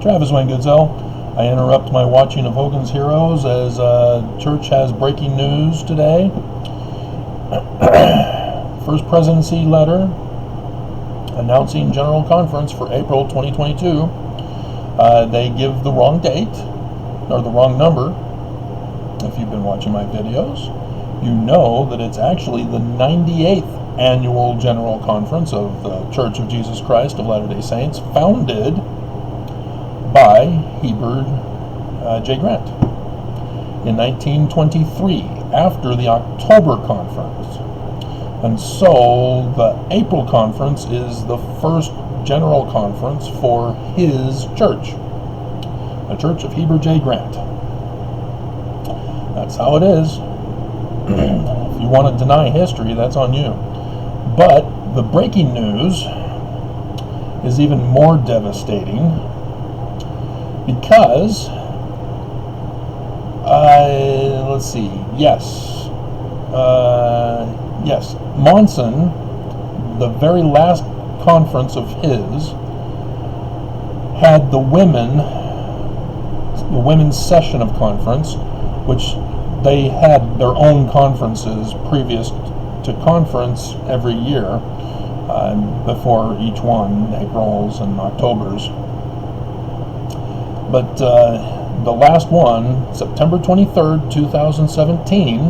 Travis Wayne Goodsell. I interrupt my watching of Hogan's Heroes as church has breaking news today. First Presidency letter announcing General Conference for April 2022. They give the wrong date, or the wrong number. If you've been watching my videos, you know that it's actually the 98th Annual General Conference of the Church of Jesus Christ of Latter-day Saints, founded by Heber J. Grant in 1923, after the October Conference. And so the April Conference is the first General Conference for his church, the Church of Heber J. Grant. That's how it is. If you want to deny history, that's on you. But the breaking news is even more devastating because, let's see, yes, Monson, the very last conference of his, had the women's session of conference, which they had their own conferences previous to conference every year, before each one, April's and October's. But the last one, September 23rd, 2017,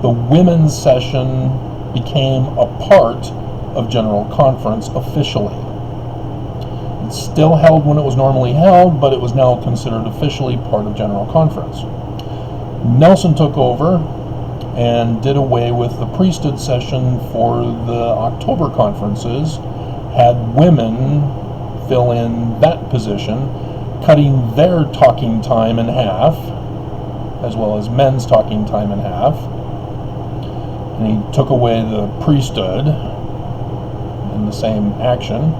the women's session became a part of General Conference officially. It's still held when it was normally held, but it was now considered officially part of General Conference. Nelson took over and did away with the priesthood session for the October conferences, had women fill in that position, cutting their talking time in half, as well as men's talking time in half. And he took away the priesthood in the same action.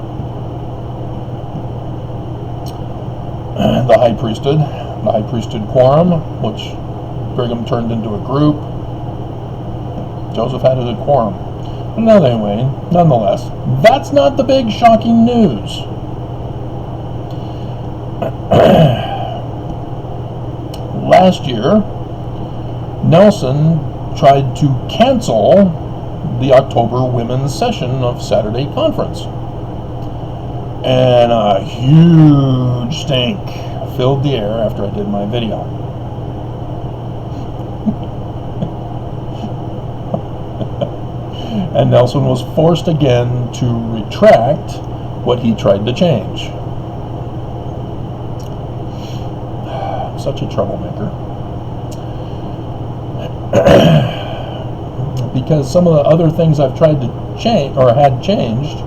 The high priesthood quorum, which Brigham turned into a group. Joseph had a quorum. But anyway, nonetheless, that's not the big shocking news. Last year, Nelson tried to cancel the October women's session of Saturday conference. And a huge stink filled the air after I did my video. And Nelson was forced again to retract what he tried to change. Such a troublemaker. Because some of the other things I've tried to change, or had changed,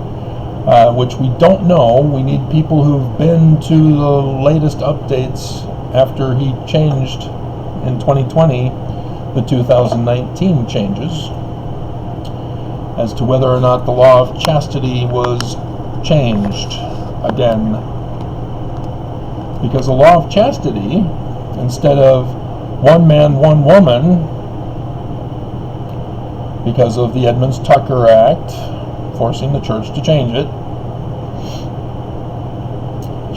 which we don't know, we need people who've been to the latest updates after he changed in 2020 the 2019 changes, as to whether or not the law of chastity was changed again. Because the law of chastity, instead of one man, one woman, because of the Edmunds-Tucker Act, forcing the church to change it,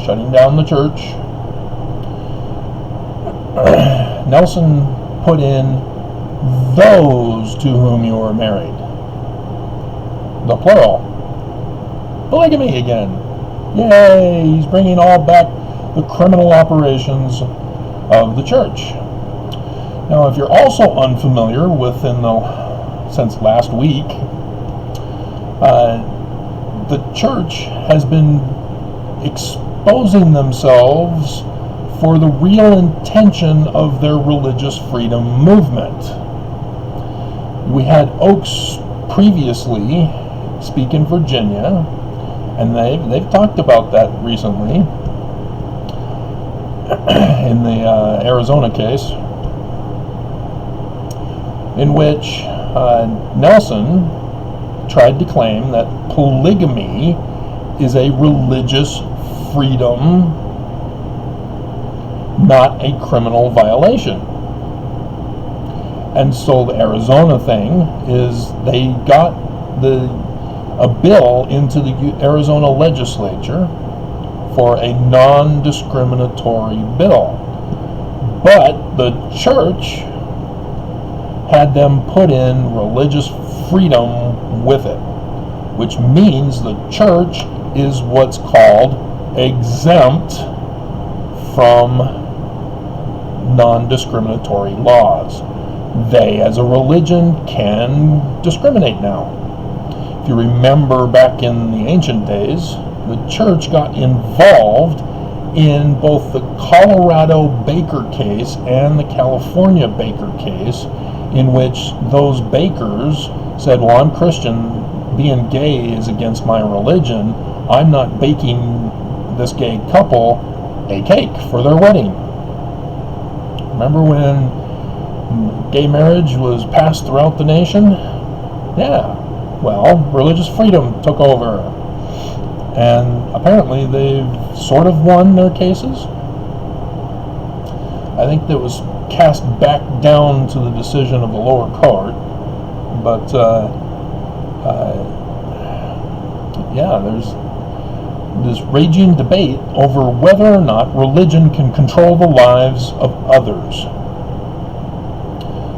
shutting down the church, Nelson put in those to whom you are married. The plural. Polygamy again. Yay! He's bringing all back the criminal operations of the church. Now, if you're also unfamiliar with, since last week, the church has been exposing themselves for the real intention of their religious freedom movement. We had Oaks previously speak in Virginia, and they've talked about that recently in the Arizona case, in which Nelson tried to claim that polygamy is a religious freedom, not a criminal violation. And so the Arizona thing is they got a bill into the Arizona legislature for a non-discriminatory bill. But the church had them put in religious freedom with it, which means the church is what's called exempt from non-discriminatory laws. They, as a religion, can discriminate now. If you remember back in the ancient days, the church got involved in both the Colorado Baker case and the California Baker case, in which those bakers said, well, I'm Christian, being gay is against my religion, I'm not baking this gay couple a cake for their wedding. Remember when gay marriage was passed throughout the nation? Yeah, well, religious freedom took over, and apparently they've sort of won their cases. I think that was cast back down to the decision of the lower court, but yeah, there's this raging debate over whether or not religion can control the lives of others.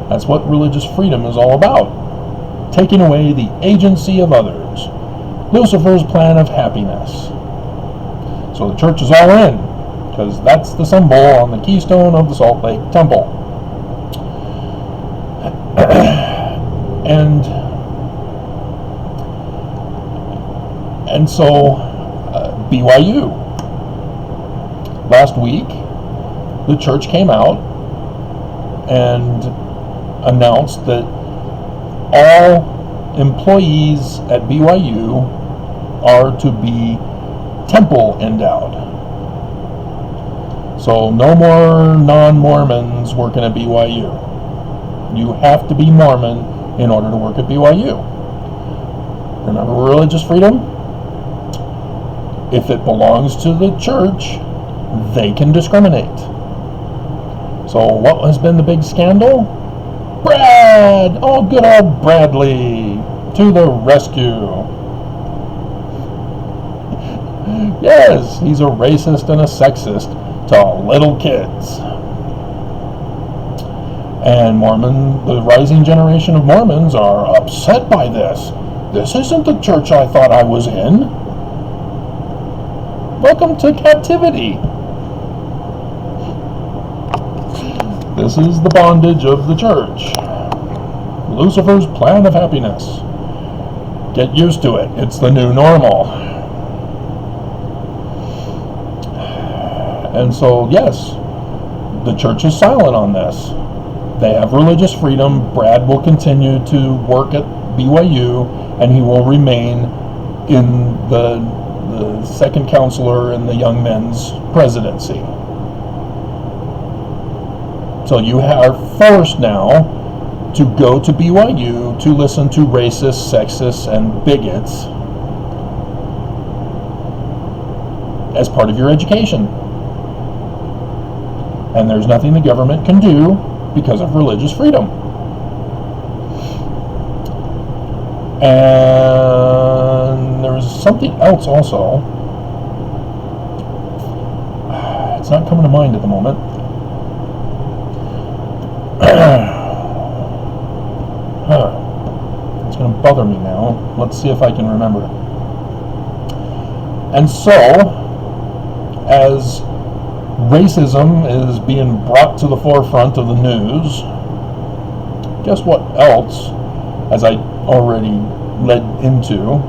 That's what religious freedom is all about. Taking away the agency of others. Lucifer's plan of happiness. So the church is all in, because that's the symbol on the keystone of the Salt Lake Temple. And so BYU. Last week, the church came out and announced that all employees at BYU are to be temple endowed. So no more non-Mormons working at BYU. You have to be Mormon in order to work at BYU. Remember religious freedom? If it belongs to the church, they can discriminate. So what has been the big scandal? Brad! Oh, good old Bradley! To the rescue! Yes, he's a racist and a sexist to little kids. And the rising generation of Mormons are upset by this. This isn't the church I thought I was in. Welcome to captivity. This is the bondage of the church. Lucifer's plan of happiness. Get used to it. It's the new normal. And so, yes, the church is silent on this. They have religious freedom. Brad will continue to work at BYU, and he will remain in the second counselor in the young men's presidency. So you are forced now to go to BYU to listen to racists, sexists, and bigots as part of your education. And there's nothing the government can do because of religious freedom. And there was something else also. It's not coming to mind at the moment. It's going to bother me now. Let's see if I can remember. And so, as racism is being brought to the forefront of the news, guess what else, as I already led into,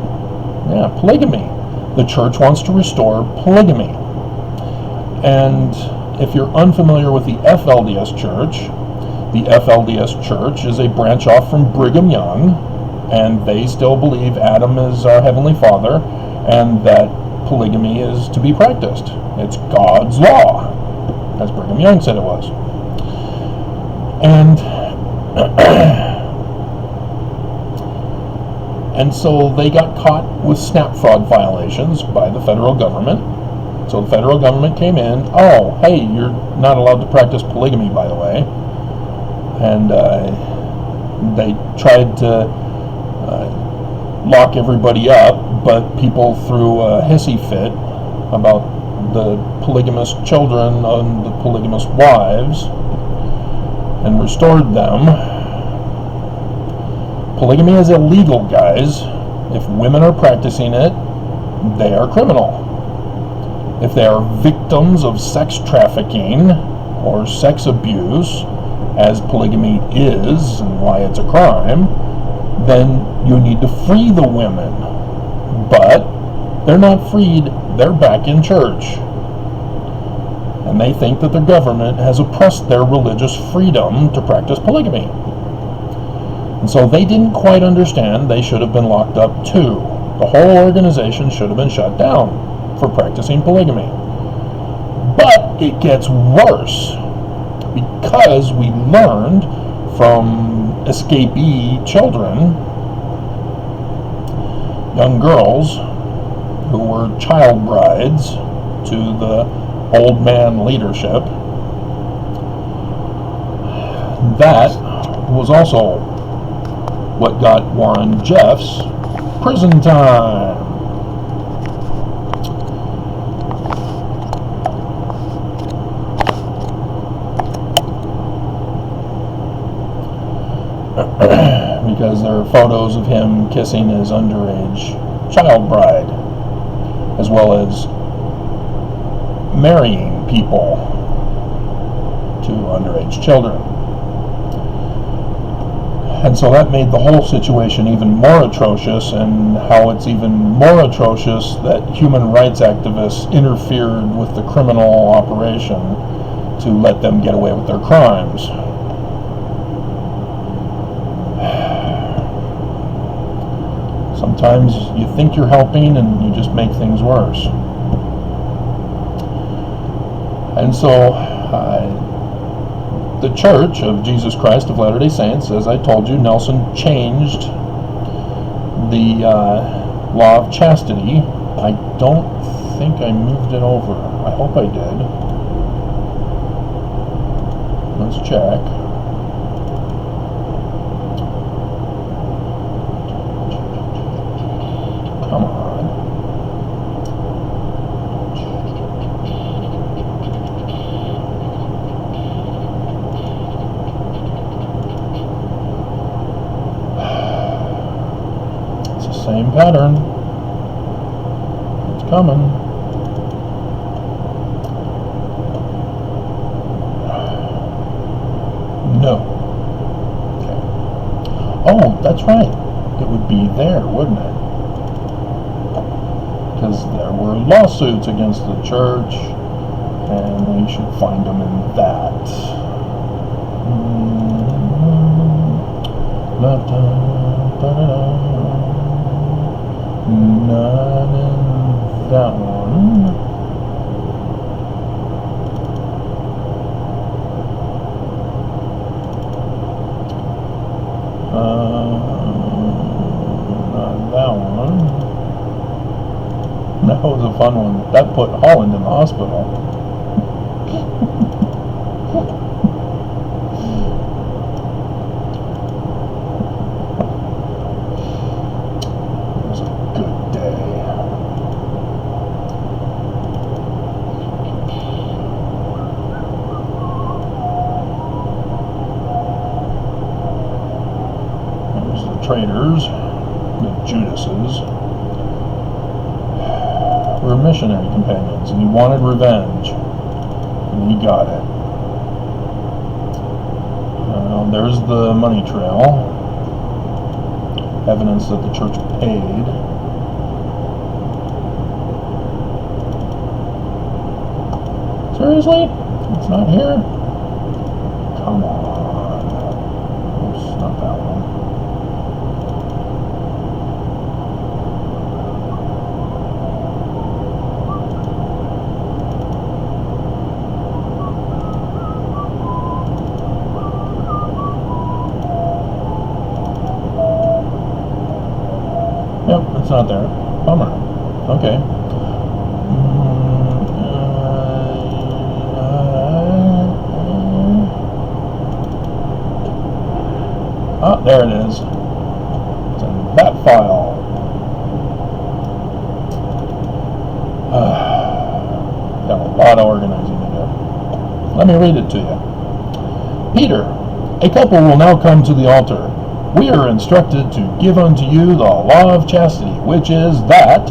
polygamy. The church wants to restore polygamy. And if you're unfamiliar with the FLDS Church, the FLDS Church is a branch off from Brigham Young, and they still believe Adam is our Heavenly Father, and that polygamy is to be practiced. It's God's law, as Brigham Young said it was. And so they got caught with snap fraud violations by the federal government. So the federal government came in, oh, hey, you're not allowed to practice polygamy, by the way. And they tried to lock everybody up, but people threw a hissy fit about the polygamous children and the polygamous wives and restored them. Polygamy is illegal, guys. If women are practicing it, they are criminal. If they are victims of sex trafficking or sex abuse, as polygamy is and why it's a crime, then you need to free the women. But they're not freed, they're back in church. And they think that the government has oppressed their religious freedom to practice polygamy. And so they didn't quite understand they should have been locked up too. The whole organization should have been shut down for practicing polygamy. But it gets worse, because we learned from escapee children, young girls who were child brides to the old man leadership. That was also what got Warren Jeffs prison time. Because there are photos of him kissing his underage child bride, as well as marrying people to underage children. And so that made the whole situation even more atrocious, and how it's even more atrocious that human rights activists interfered with the criminal operation to let them get away with their crimes. Sometimes you think you're helping and you just make things worse. And so the Church of Jesus Christ of Latter-day Saints, as I told you, Nelson changed the law of chastity. I don't think I moved it over. I hope I did. Let's check. Come on. It's the same pattern. It's coming. No. Okay. Oh, that's right. It would be there, wouldn't it? Because there were lawsuits against the church, and we should find them in that. Not in that one. Not that one. That was a fun one. That put Holland in the hospital. It was a good day. There's the traitors, the Judases. Were missionary companions, and he wanted revenge, and he got it. There's the money trail, evidence that the church paid. Seriously? It's not here? Come on. Oops, not that one. Yep, it's not there. Bummer. Okay. Ah, there it is. It's in that file. lot of organizing to do. Let me read it to you. Peter, a couple will now come to the altar. We are instructed to give unto you the law of chastity, which is that,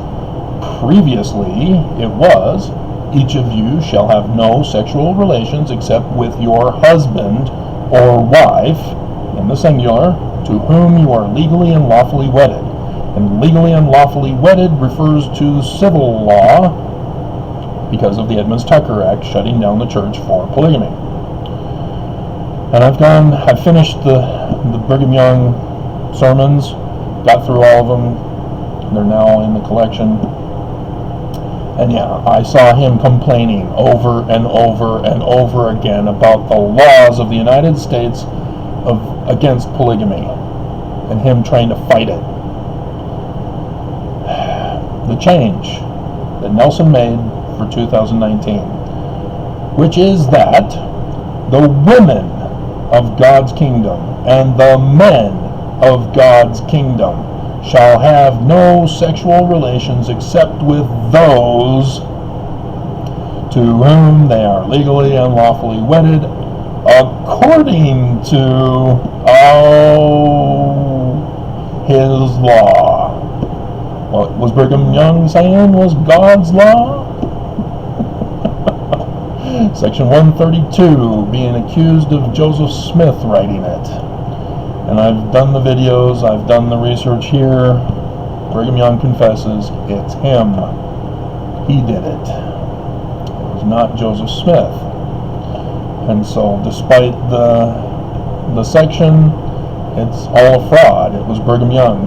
previously it was, each of you shall have no sexual relations except with your husband or wife, in the singular, to whom you are legally and lawfully wedded. And legally and lawfully wedded refers to civil law because of the Edmunds-Tucker Act shutting down the church for polygamy. And I've finished the Brigham Young sermons, got through all of them. They're now in the collection. And yeah, I saw him complaining over and over and over again about the laws of the United States against polygamy, and him trying to fight it. The change that Nelson made for 2019, which is that the women of God's kingdom and the men of God's kingdom shall have no sexual relations except with those to whom they are legally and lawfully wedded according to his law. What was Brigham Young saying was God's law? Section 132, being accused of Joseph Smith writing it. And I've done the videos, I've done the research here. Brigham Young confesses it's him. He did it. It was not Joseph Smith. And so despite the section, it's all a fraud. It was Brigham Young.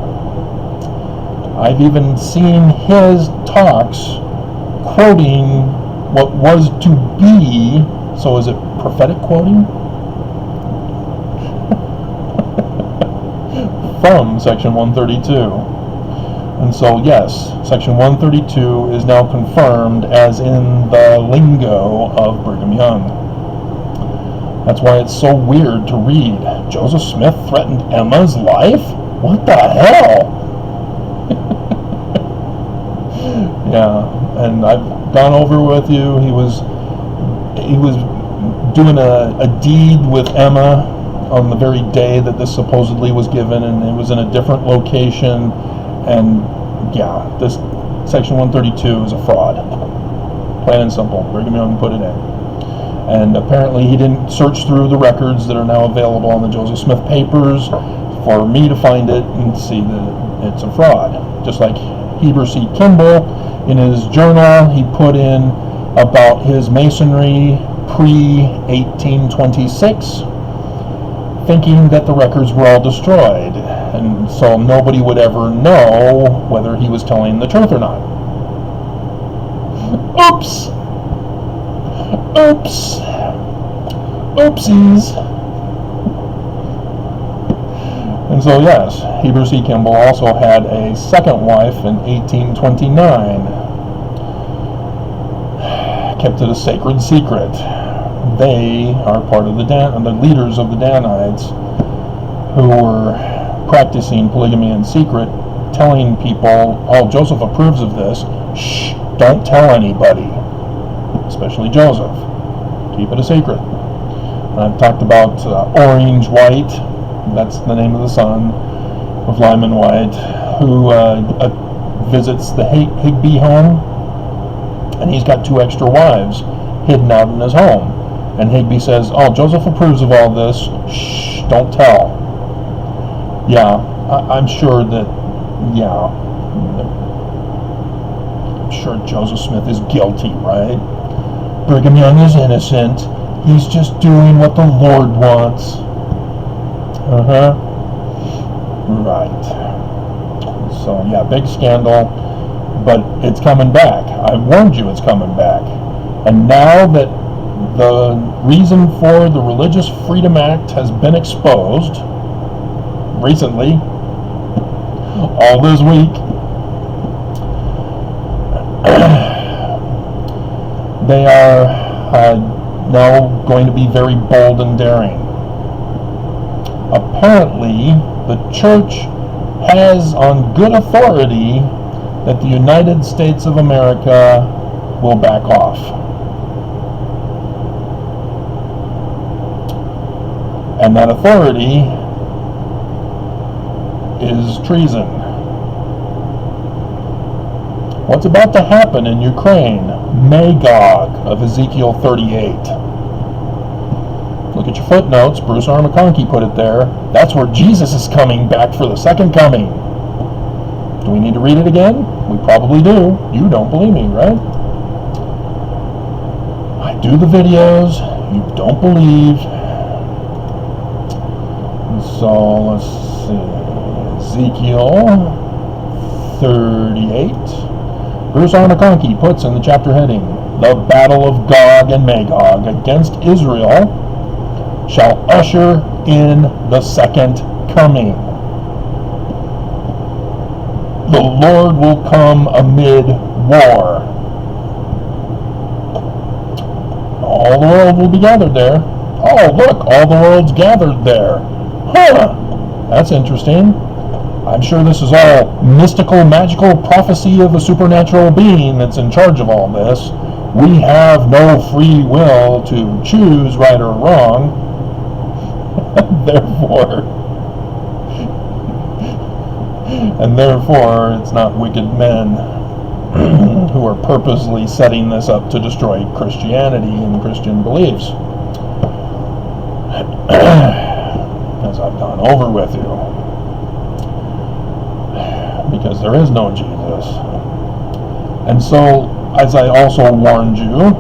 I've even seen his talks quoting what was to be, so is it prophetic quoting? From Section 132. And so yes, Section 132 is now confirmed as in the lingo of Brigham Young. That's why it's so weird to read. Joseph Smith threatened Emma's life? What the hell? Yeah, and I've gone over with you. He was doing a deed with Emma on the very day that this supposedly was given, and it was in a different location. And yeah, this Section 132 is a fraud. Plain and simple. Brigham Young put it in. And apparently he didn't search through the records that are now available on the Joseph Smith papers for me to find it and see that it's a fraud. Just like Heber C. Kimball, in his journal, he put in about his masonry pre-1826, thinking that the records were all destroyed, and so nobody would ever know whether he was telling the truth or not. Oops! Oops! Oopsies! And so yes, Heber C. Kimball also had a second wife in 1829. Kept it a sacred secret. They are part of the leaders of the Danites who were practicing polygamy in secret, telling people, oh, Joseph approves of this. Shh, don't tell anybody, especially Joseph. Keep it a secret. And I've talked about Orange White, that's the name of the son of Lyman White, who visits the Higby home, and he's got 2 extra wives hidden out in his home. And Higby says, oh, Joseph approves of all this. Shh, don't tell. Yeah, I'm sure that, yeah, I'm sure Joseph Smith is guilty, right? Brigham Young is innocent. He's just doing what the Lord wants. Right. So, yeah, big scandal, but it's coming back. I warned you it's coming back. And now that the reason for the Religious Freedom Act has been exposed recently, all this week, they are now going to be very bold and daring. Apparently, the church has on good authority that the United States of America will back off. And that authority is treason. What's about to happen in Ukraine? Magog of Ezekiel 38. Look at your footnotes. Bruce R. McConkie put it there. That's where Jesus is coming back for the second coming. Do we need to read it again? We probably do. You don't believe me, right? I do the videos. You don't believe. So let's see. Ezekiel 38. Bruce R. McConkie puts in the chapter heading, "The battle of Gog and Magog against Israel shall usher in the second coming. The Lord will come amid war. All the world will be gathered there." Oh, look, all the world's gathered there. Huh, that's interesting. I'm sure this is all mystical, magical prophecy of a supernatural being that's in charge of all this. We have no free will to choose right or wrong. Therefore, it's not wicked men who are purposely setting this up to destroy Christianity and Christian beliefs. As I've gone over with you. Because there is no Jesus. And so, as I also warned you,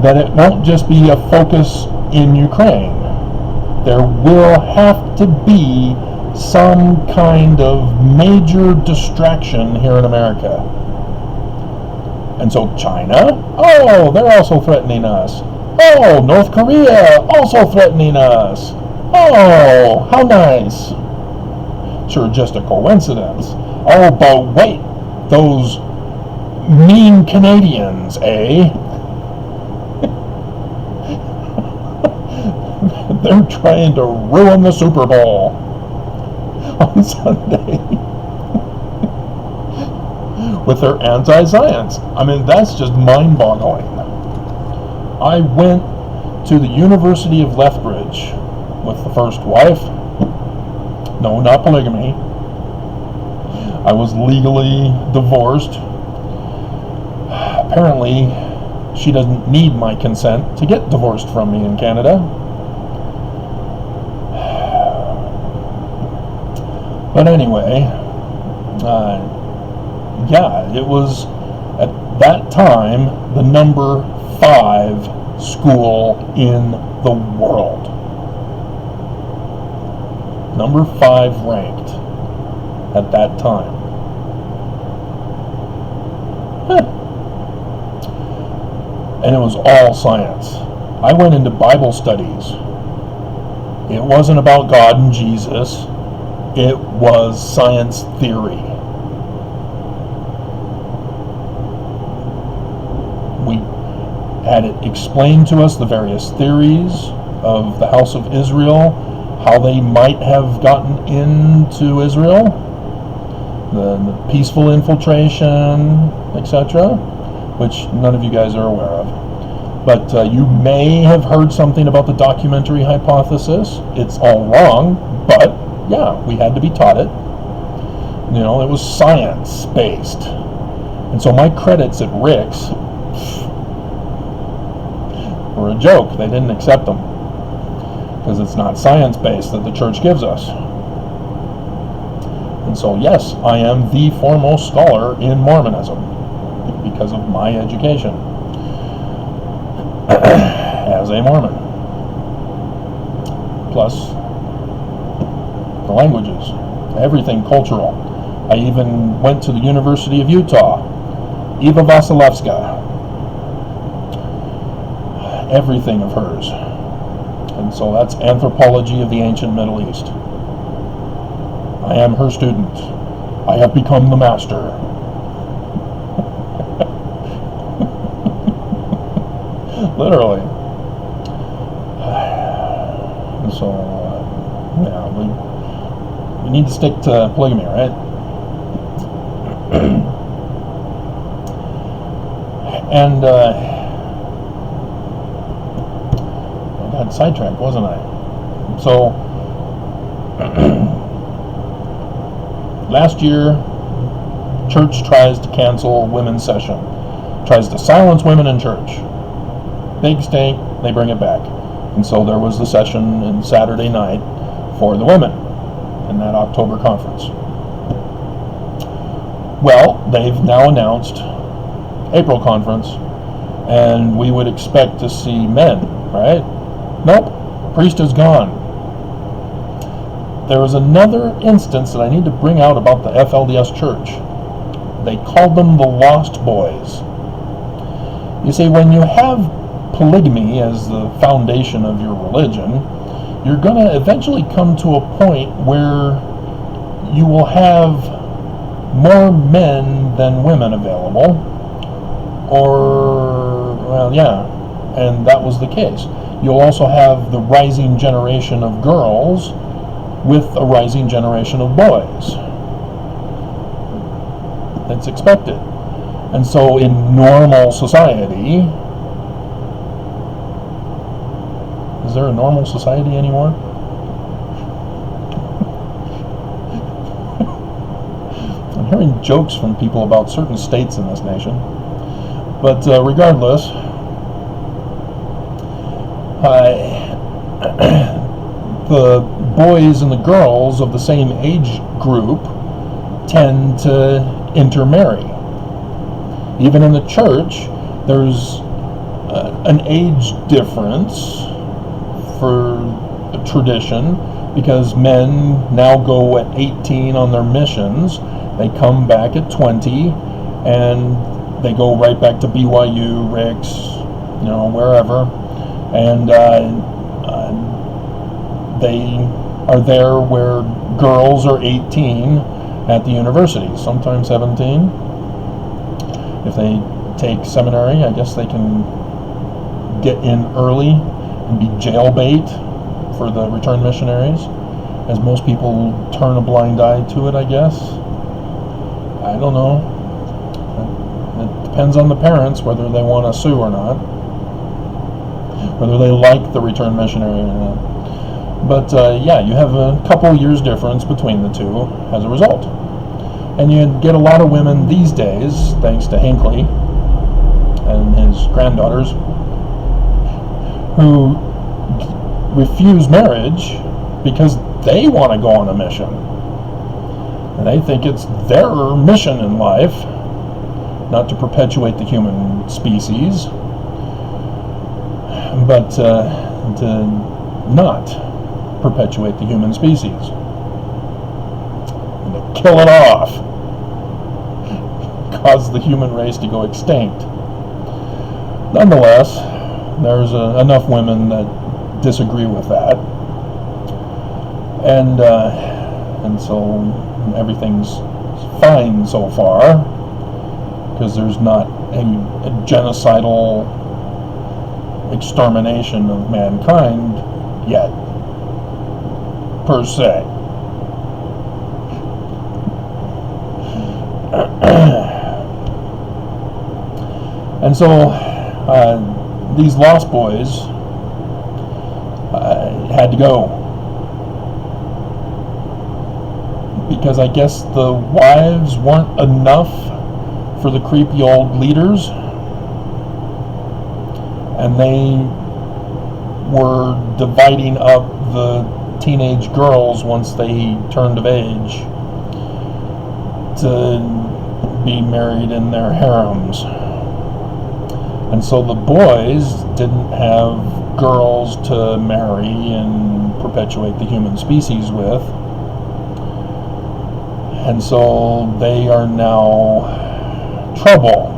that it won't just be a focus in Ukraine. There will have to be some kind of major distraction here in America. And so China, oh, they're also threatening us. Oh, North Korea, also threatening us. Oh, how nice. Sure, just a coincidence. Oh, but wait, those mean Canadians, eh? They're trying to ruin the Super Bowl on Sunday with their anti-science. I mean, that's just mind-boggling. I went to the University of Lethbridge with the first wife. No, not polygamy. I was legally divorced. Apparently, she doesn't need my consent to get divorced from me in Canada. But anyway, yeah, it was at that time the number 5 school in the world. Number 5 ranked at that time. And it was all science. I went into Bible studies. It wasn't about God and Jesus. It was science theory. We had it explained to us, the various theories of the House of Israel, how they might have gotten into Israel, the peaceful infiltration, etc., which none of you guys are aware of. But you may have heard something about the documentary hypothesis. It's all wrong, but yeah, we had to be taught it. You know, it was science-based. And so my credits at Rick's were a joke. They didn't accept them. Because it's not science-based that the church gives us. And so, yes, I am the foremost scholar in Mormonism because of my education as a Mormon. Plus the languages, everything cultural. I even went to the University of Utah, Eva Vasilevska, everything of hers. And so that's anthropology of the ancient Middle East. I am her student. I have become the master. Literally. And so, yeah, we need to stick to polygamy, right? And I got sidetracked, wasn't I? So last year, church tries to cancel women's session, tries to silence women in church. Big stink, they bring it back. And so there was the session on Saturday night for the women in that October conference. Well, they've now announced April conference, and we would expect to see men, right? Nope, priest is gone. There was another instance that I need to bring out about the FLDS church. They called them the Lost Boys. You see, when you have polygamy as the foundation of your religion, you're going to eventually come to a point where you will have more men than women available, and that was the case. You'll also have the rising generation of girls with a rising generation of boys. That's expected. And so in normal society, is there a normal society anymore? I'm hearing jokes from people about certain states in this nation. But regardless, the boys and the girls of the same age group tend to intermarry. Even in the church, there's an age difference for a tradition, because men now go at 18 on their missions. They come back at 20, and they go right back to BYU, Rick's, wherever, and they are there where girls are 18 at the university, sometimes 17. If they take seminary, I guess they can get in early and be jailbait for the return missionaries, as most people turn a blind eye to it, I guess. I don't know. It depends on the parents whether they want to sue or not, whether they like the return missionary or not. But you have a couple years difference between the two as a result. And you get a lot of women these days, thanks to Hinckley and his granddaughters, who refuse marriage because they want to go on a mission. And they think it's their mission in life, not to perpetuate the human species, but to not perpetuate the human species. And to kill it off. Cause the human race to go extinct. Nonetheless, there's enough women that disagree with that, and so everything's fine so far, because there's not a genocidal extermination of mankind yet, per se. And so these Lost Boys had to go, because I guess the wives weren't enough for the creepy old leaders, and they were dividing up the teenage girls once they turned of age to be married in their harems. And so the boys didn't have girls to marry and perpetuate the human species with. And so they are now trouble.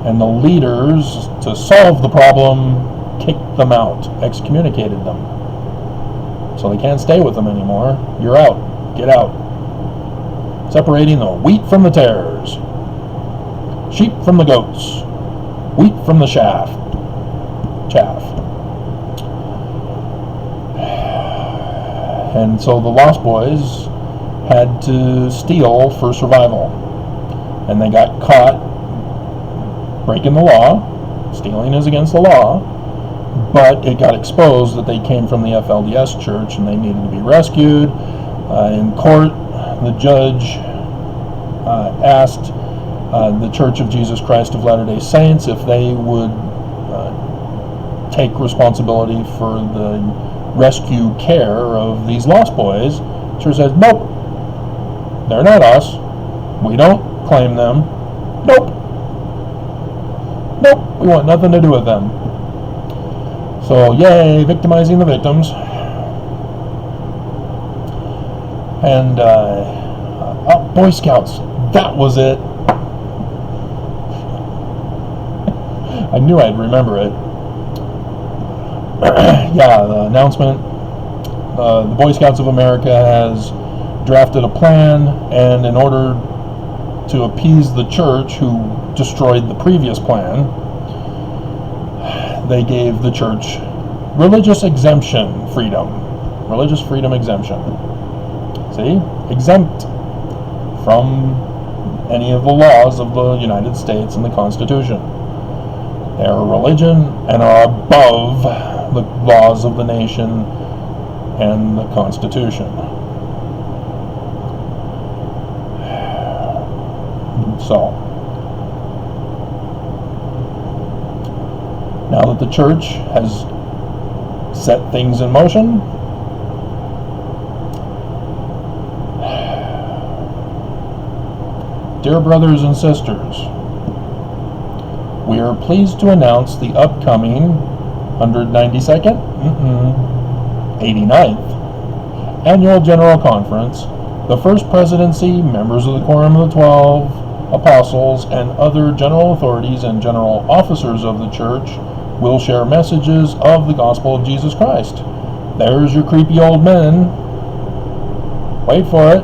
And the leaders, to solve the problem, kicked them out, excommunicated them. So they can't stay with them anymore. You're out. Get out. Separating the wheat from the tares. Sheep from the goats. Wheat from the chaff. And so the Lost Boys had to steal for survival. And they got caught breaking the law. Stealing is against the law. but it got exposed that they came from the FLDS church and they needed to be rescued. In court, the judge asked the Church of Jesus Christ of Latter-day Saints if they would take responsibility for the rescue care of these lost boys. The church says, nope, they're not us. We don't claim them. Nope. Nope, we want nothing to do with them. So, yay, victimizing the victims. And, Boy Scouts, that was it. I knew I'd remember it. Yeah, the announcement. The Boy Scouts of America has drafted a plan, and in order to appease the church, who destroyed the previous plan, they gave the church religious exemption freedom. Religious freedom exemption. See? Exempt from any of the laws of the United States and the Constitution. They are a religion and are above the laws of the nation and the Constitution. So, now that the church has set things in motion, dear brothers and sisters, we are pleased to announce the upcoming 192nd, 89th Annual General Conference. The First Presidency, members of the Quorum of the 12 Apostles, and other general authorities and general officers of the Church will share messages of the Gospel of Jesus Christ. There's your creepy old men. Wait for it.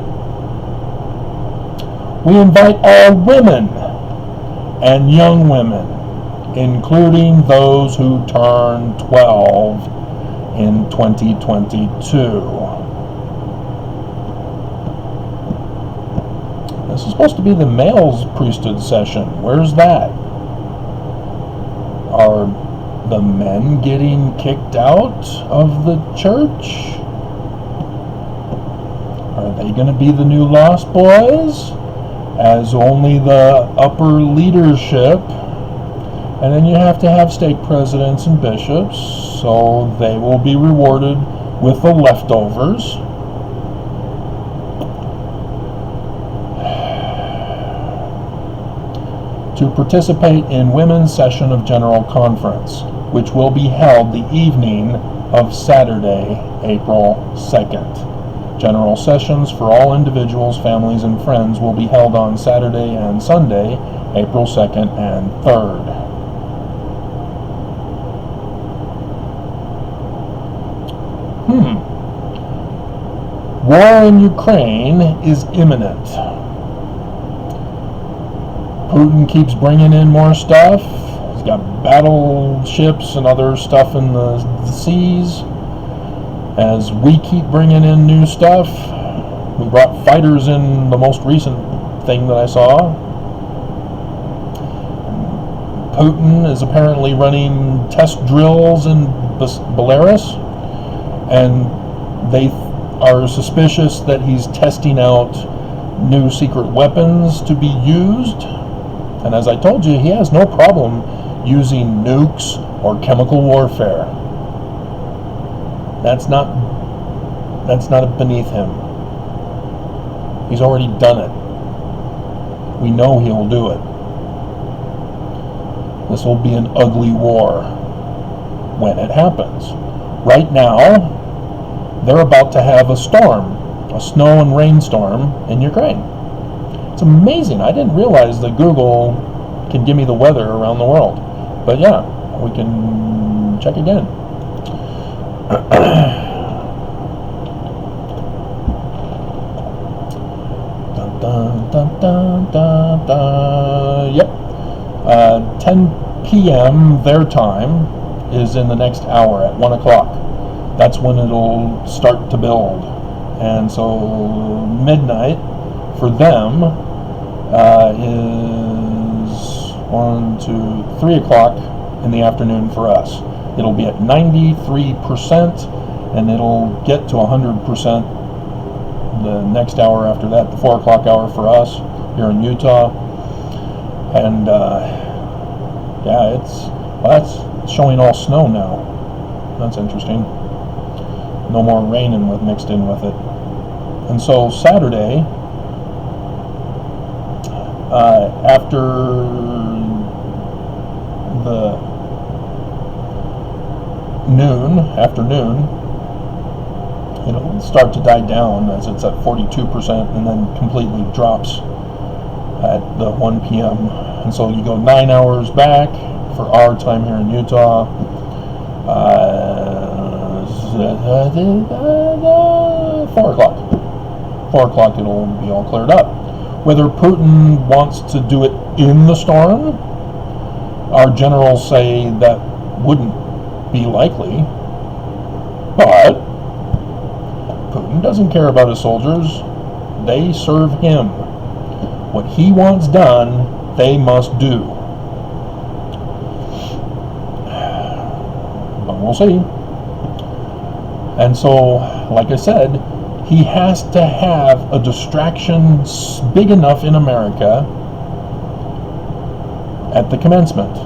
We invite all women and young women, including those who turn 12 in 2022. This is supposed to be the males' priesthood session. Where's that? Are the men getting kicked out of the church? Are they going to be the new lost boys? As only the upper leadership, and then you have to have stake presidents and bishops, so they will be rewarded with the leftovers. To participate in Women's Session of General Conference, which will be held the evening of Saturday, April 2nd. General sessions for all individuals, families, and friends will be held on Saturday and Sunday, April 2nd and 3rd. War in Ukraine is imminent. Putin keeps bringing in more stuff. He's got battleships and other stuff in the seas. As we keep bringing in new stuff, we brought fighters in the most recent thing that I saw. Putin is apparently running test drills in Belarus, and they are suspicious that he's testing out new secret weapons to be used. And as I told you, he has no problem using nukes or chemical warfare. That's not beneath him. He's already done it. We know he'll do it. This will be an ugly war when it happens. Right now, they're about to have a storm, a snow and rainstorm in Ukraine. It's amazing. I didn't realize that Google can give me the weather around the world. But yeah, we can check again. Dun, dun, dun, dun, dun, dun. Yep. 10 p.m. their time is in the next hour at 1 o'clock. That's when it'll start to build. And so midnight for them is 3 o'clock in the afternoon for us. It'll be at 93%, and it'll get to 100% the next hour after that, the 4 o'clock hour for us here in Utah. And yeah, that's showing all snow now. That's interesting. No more rain mixed in with it. And so Saturday, after the afternoon, it'll start to die down as it's at 42% and then completely drops at the 1 p.m. And so you go 9 hours back for our time here in Utah. 4 o'clock. 4 o'clock it'll be all cleared up. Whether Putin wants to do it in the storm, our generals say that wouldn't be likely, but Putin doesn't care about his soldiers. They serve him. What he wants done, they must do. But we'll see. And so, like I said, he has to have a distraction big enough in America at the commencement.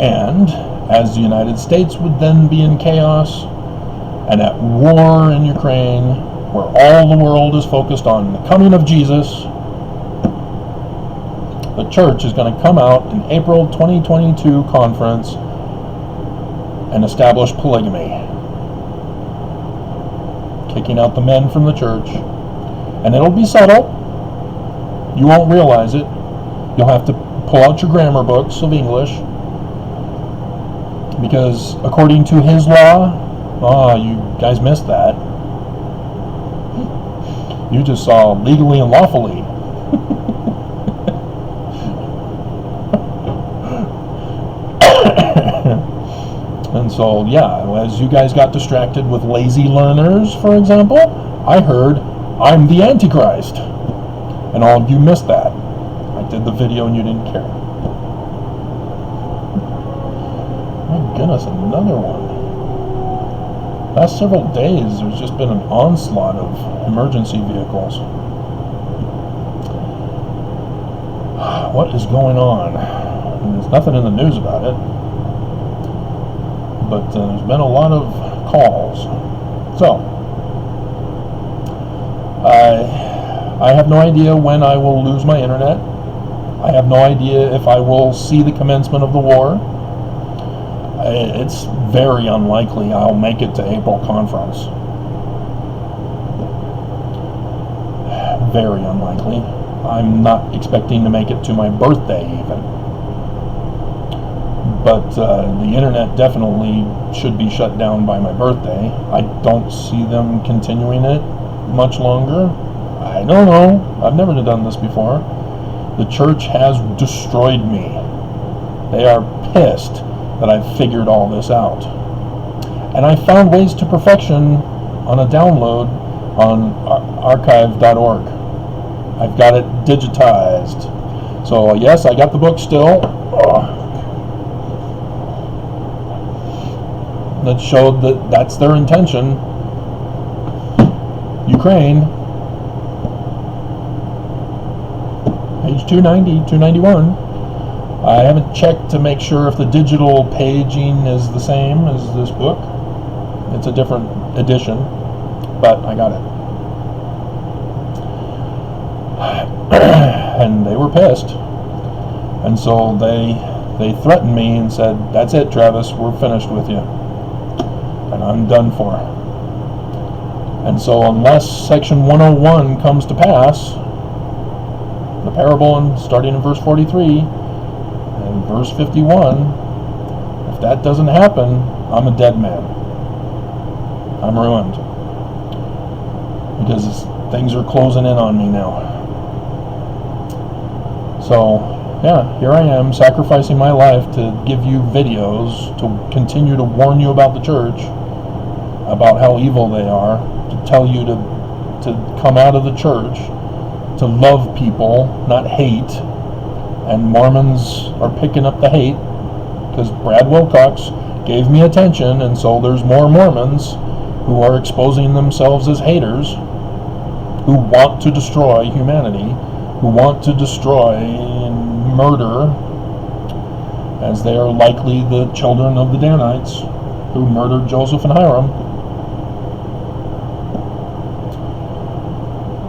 And as the United States would then be in chaos and at war in Ukraine, where all the world is focused on the coming of Jesus, the church is going to come out in April 2022 conference and establish polygamy, kicking out the men from the church. And it'll be subtle. You won't realize it. You'll have to pull out your grammar books of English, because according to his law, you guys missed that. You just saw legally and lawfully. And so, yeah, as you guys got distracted with lazy learners, for example, I heard, I'm the Antichrist. And all of you missed that. I did the video and you didn't care. My goodness, another one. Last several days, there's just been an onslaught of emergency vehicles. What is going on? And there's nothing in the news about it. But there's been a lot of calls. So, I have no idea when I will lose my internet. I have no idea if I will see the commencement of the war. It's very unlikely I'll make it to April conference. Very unlikely. I'm not expecting to make it to my birthday even. But the internet definitely should be shut down by my birthday. I don't see them continuing it much longer. I don't know. I've never done this before. The church has destroyed me. They are pissed that I've figured all this out. And I found ways to perfection on a download on archive.org. I've got it digitized. So yes, I got the book still. That showed that that's their intention. Ukraine, page 290, 291. I haven't checked to make sure if the digital paging is the same as this book. It's a different edition, but I got it. And they were pissed. And so they threatened me and said, that's it, Travis, we're finished with you. And I'm done for. And so unless Section 101 comes to pass, the parable, and starting in verse 43 and verse 51, if that doesn't happen, I'm a dead man. I'm ruined. Because things are closing in on me now. So, yeah, here I am sacrificing my life to give you videos, to continue to warn you about the church, about how evil they are, to tell you to come out of the church, to love people, not hate. And Mormons are picking up the hate because Brad Wilcox gave me attention, and so there's more Mormons who are exposing themselves as haters, who want to destroy humanity, who want to destroy and murder, as they are likely the children of the Danites who murdered Joseph and Hiram.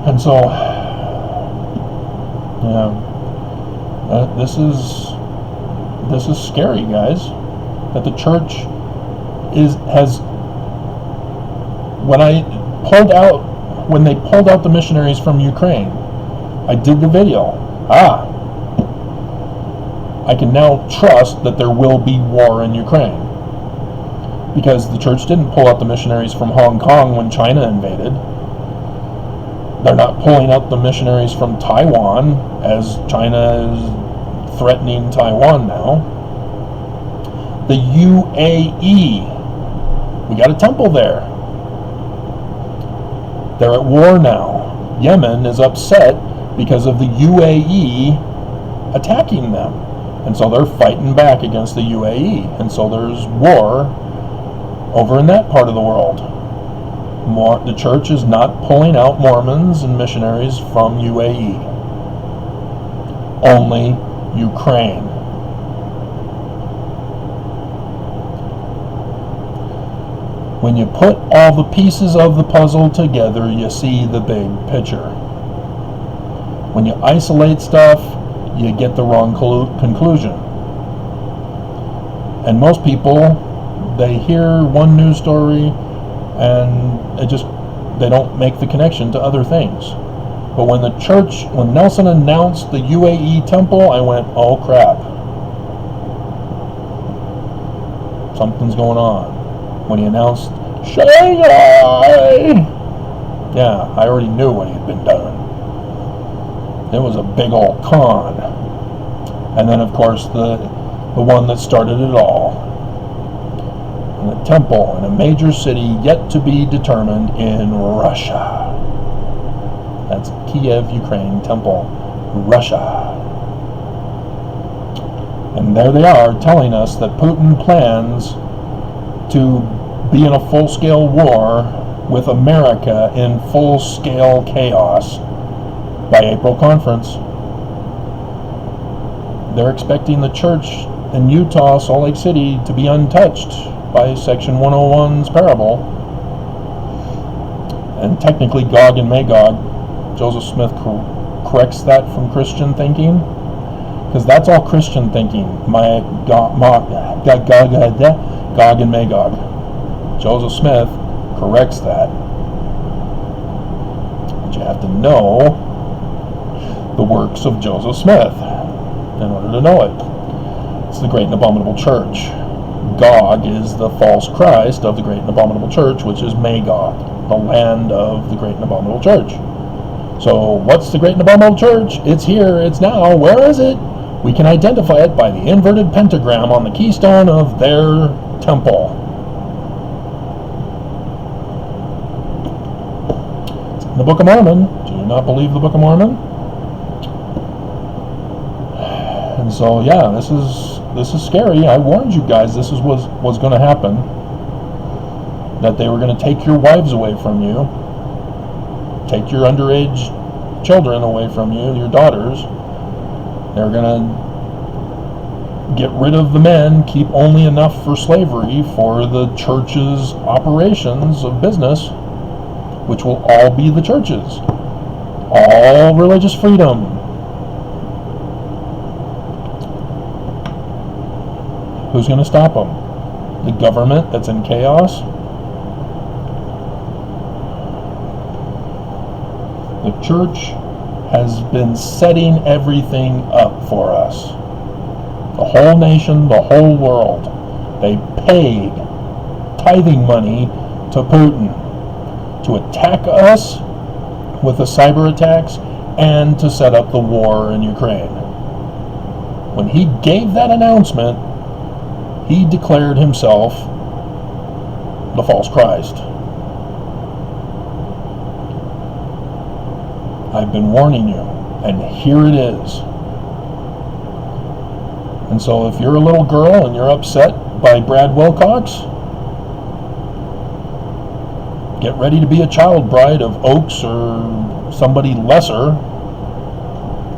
And so, yeah, this is scary, guys. That the church has when they pulled out the missionaries from Ukraine, I did the video. I can now trust that there will be war in Ukraine, because the church didn't pull out the missionaries from Hong Kong when China invaded. They're not pulling out the missionaries from Taiwan, as China is threatening Taiwan now. The UAE, we got a temple there. They're at war now. Yemen is upset because of the UAE attacking them. And so they're fighting back against the UAE. And so there's war over in that part of the world. The church is not pulling out Mormons and missionaries from UAE. Only Ukraine. When you put all the pieces of the puzzle together, you see the big picture. When you isolate stuff, you get the wrong conclusion. And most people, they hear one news story and they don't make the connection to other things. But when when Nelson announced the UAE temple, I went, oh crap. Something's going on. When he announced Shanghai, yeah, I already knew what he'd been doing. It was a big old con. And then, of course, the one that started it all. A temple in a major city yet to be determined in Russia. That's Kiev, Ukraine, temple, Russia. And there they are telling us that Putin plans to be in a full-scale war with America in full-scale chaos by April conference. They're expecting the church in Utah, Salt Lake City, to be untouched by Section 101's parable. And technically Gog and Magog, Joseph Smith corrects that from Christian thinking, because that's all Christian thinking. Gog and Magog. Joseph Smith corrects that. But you have to know the works of Joseph Smith in order to know it. It's the Great and Abominable Church. Gog is the false Christ of the Great and Abominable Church, which is Magog, the land of the Great and Abominable Church. So what's the Great and Abominable Church? It's here, it's now. Where is it? We can identify it by the inverted pentagram on the keystone of their temple. It's in the Book of Mormon. Do you not believe the Book of Mormon? And so, yeah, this is scary. I warned you guys this was going to happen. That they were going to take your wives away from you. Take your underage children away from you, your daughters. They're going to get rid of the men, keep only enough for slavery for the church's operations of business, which will all be the churches. All religious freedom. Who's going to stop them? The government that's in chaos? The church has been setting everything up for us. The whole nation, the whole world. They paid tithing money to Putin to attack us with the cyber attacks and to set up the war in Ukraine. When he gave that announcement, he declared himself the false Christ. I've been warning you, and here it is. And so if you're a little girl and you're upset by Brad Wilcox, get ready to be a child bride of Oaks or somebody lesser,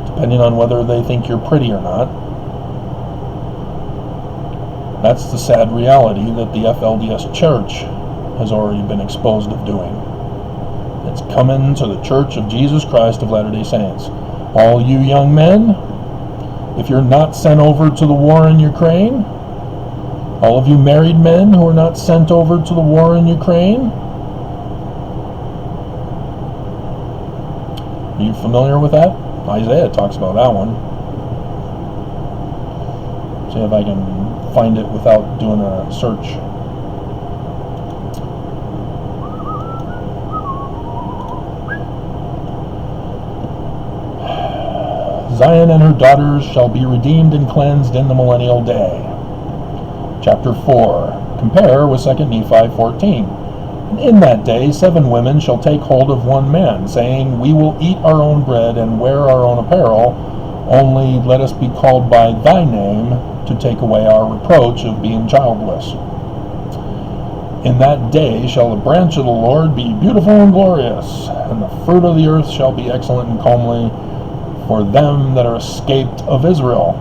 depending on whether they think you're pretty or not. That's the sad reality that the FLDS Church has already been exposed of doing. It's coming to the Church of Jesus Christ of Latter-day Saints. All you young men, if you're not sent over to the war in Ukraine, all of you married men who are not sent over to the war in Ukraine, are you familiar with that? Isaiah talks about that one. See if I can find it without doing a search. Zion and her daughters shall be redeemed and cleansed in the millennial day. Chapter 4. Compare with 2 Nephi 14. And in that day 7 women shall take hold of one man, saying, We will eat our own bread and wear our own apparel, only let us be called by thy name, to take away our reproach of being childless. In that day shall the branch of the Lord be beautiful and glorious, and the fruit of the earth shall be excellent and comely, for them that are escaped of Israel.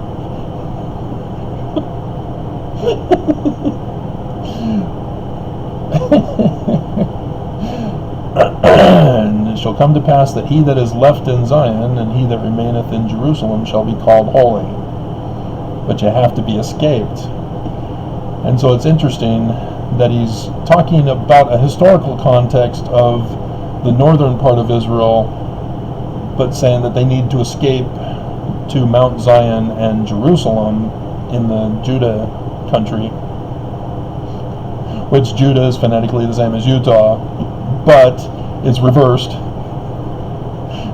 And it shall come to pass that he that is left in Zion and he that remaineth in Jerusalem shall be called holy. But you have to be escaped. And so it's interesting that he's talking about a historical context of the northern part of Israel, but saying that they need to escape to Mount Zion and Jerusalem in the Judah country, which Judah is phonetically the same as Utah, but it's reversed.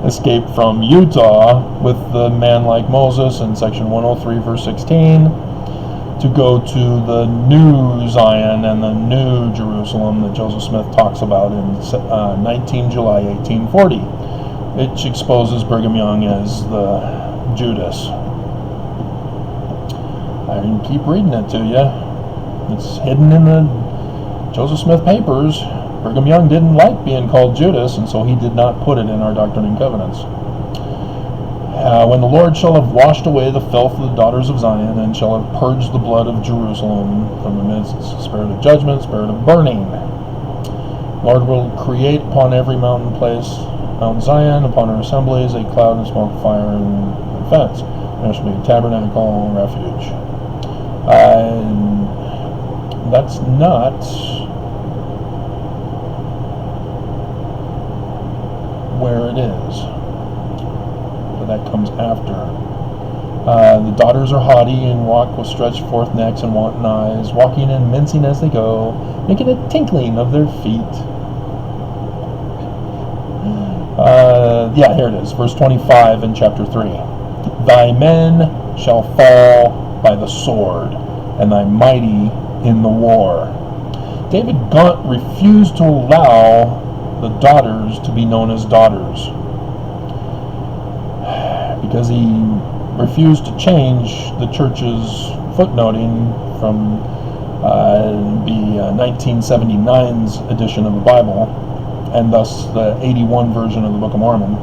Escape from Utah with the man like Moses in section 103 verse 16 to go to the new Zion and the new Jerusalem that Joseph Smith talks about in 19 July 1840, which exposes Brigham Young as the Judas. I can keep reading it to you. It's hidden in the Joseph Smith papers. Brigham Young didn't like being called Judas, and so he did not put it in our Doctrine and Covenants. When the Lord shall have washed away the filth of the daughters of Zion, and shall have purged the blood of Jerusalem from the midst, spirit of judgment, spirit of burning. Lord will create upon every mountain place, Mount Zion, upon her assemblies, a cloud and smoke, fire, and fence. There shall be a tabernacle and refuge. That's not where it is, but that comes after. The daughters are haughty and walk with stretched forth necks and wanton eyes, walking and mincing as they go, making a tinkling of their feet. Here it is, verse 25 in chapter 3. Thy men shall fall by the sword, and thy mighty in the war. David Gaunt refused to allow the daughters to be known as daughters because he refused to change the church's footnoting from the 1979's edition of the Bible, and thus the 81 version of the Book of Mormon.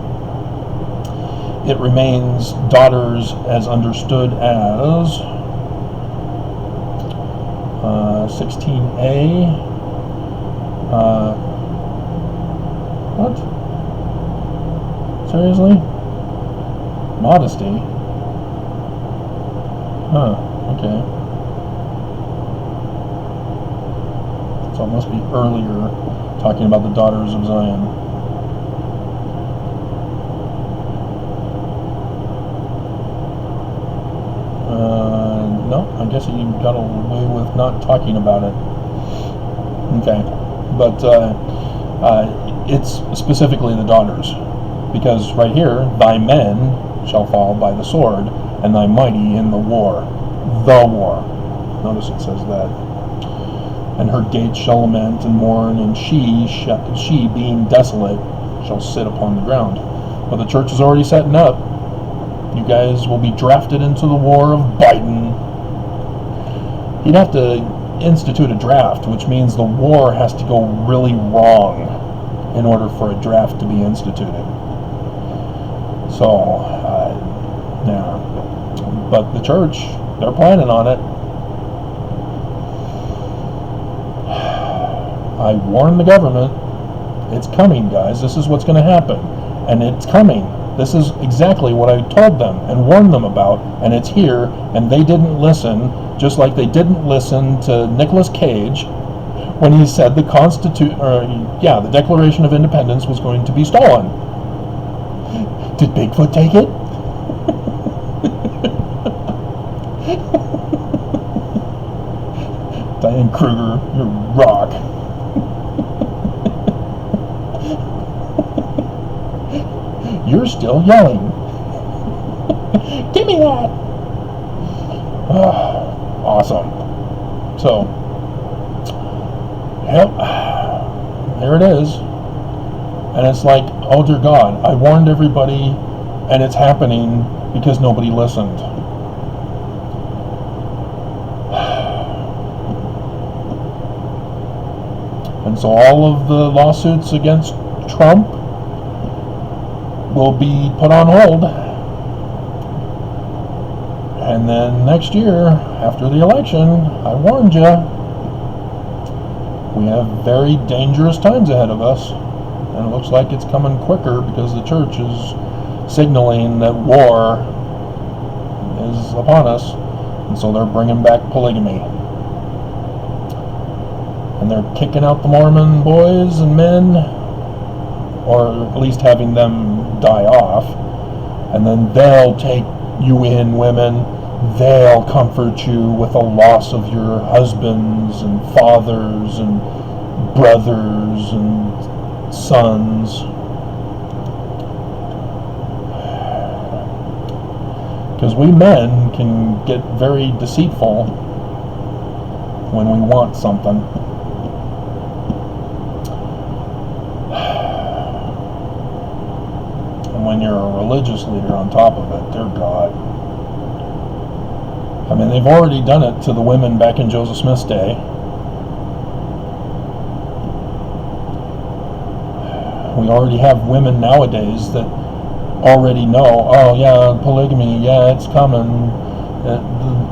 It remains daughters as understood as 16a. What? Seriously? Modesty? Okay. So it must be earlier, talking about the daughters of Zion. No, I guess he got away with not talking about it. Okay. But, it's specifically the daughters, because right here, thy men shall fall by the sword, and thy mighty in the war. The war. Notice it says that. And her gates shall lament and mourn, and she being desolate, shall sit upon the ground. But the church is already setting up. You guys will be drafted into the war of Biden. He'd have to institute a draft, which means the war has to go really wrong in order for a draft to be instituted. So, yeah. But the church, they're planning on it. I warned the government, it's coming, guys. This is what's going to happen. And it's coming. This is exactly what I told them and warned them about, and it's here, and they didn't listen, just like they didn't listen to Nicolas Cage when he said the the Declaration of Independence was going to be stolen. Did Bigfoot take it? Diane Kruger, you rock. You're still yelling. Give me that! Awesome. So, yep, there it is. And it's like, oh dear God, I warned everybody, and it's happening because nobody listened. And so all of the lawsuits against Trump will be put on hold. And then next year, after the election, I warned you, we have very dangerous times ahead of us. And it looks like it's coming quicker because the church is signaling that war is upon us. And so they're bringing back polygamy. And they're kicking out the Mormon boys and men, or at least having them die off. And then they'll take you in, women. They'll comfort you with the loss of your husbands and fathers and brothers and sons. Because we men can get very deceitful when we want something. And when you're a religious leader on top of it, dear God. I mean, they've already done it to the women back in Joseph Smith's day. We already have women nowadays that already know, oh yeah, polygamy, yeah, it's coming.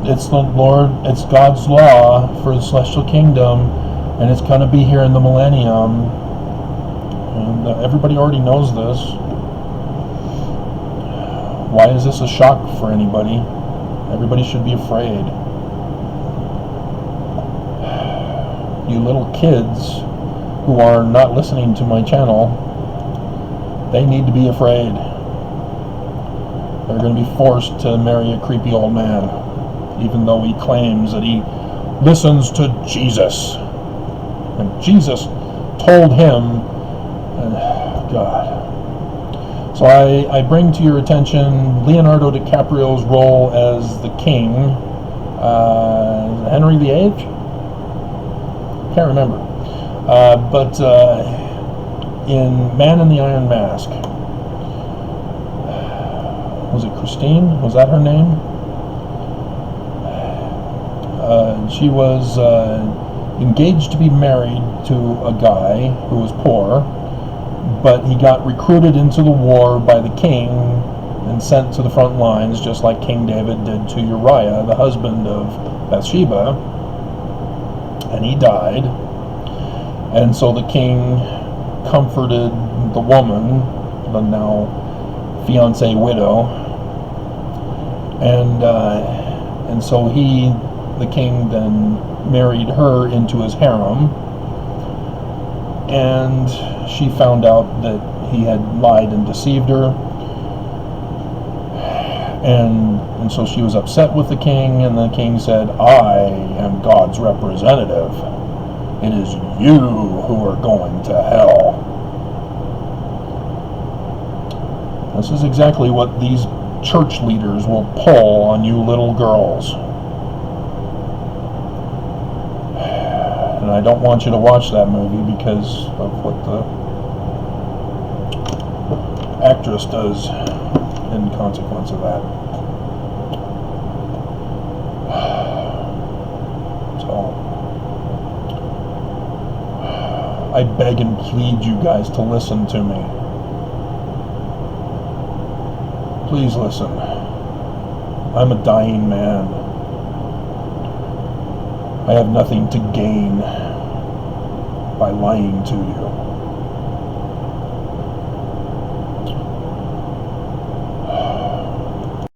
It's the Lord, it's God's law for the celestial kingdom, and it's going to be here in the millennium. And everybody already knows this. Why is this a shock for anybody? Everybody should be afraid. You little kids who are not listening to my channel, they need to be afraid. They're going to be forced to marry a creepy old man, even though he claims that he listens to Jesus. And Jesus told him, God. So I bring to your attention Leonardo DiCaprio's role as the king, Henry VIII? Can't remember. But in Man in the Iron Mask, was it Christine? Was that her name? She was engaged to be married to a guy who was poor, but he got recruited into the war by the king and sent to the front lines, just like King David did to Uriah, the husband of Bathsheba, and he died. And so the king comforted the woman, the now fiancée widow, and so the king then married her into his harem, and she found out that he had lied and deceived her, and so she was upset with the king, and the king said, I am God's representative. It is you who are going to hell. This is exactly what these church leaders will pull on you little girls. And I don't want you to watch that movie because of what the actress does in consequence of that. So, I beg and plead you guys to listen to me. Please listen. I'm a dying man. I have nothing to gain by lying to you.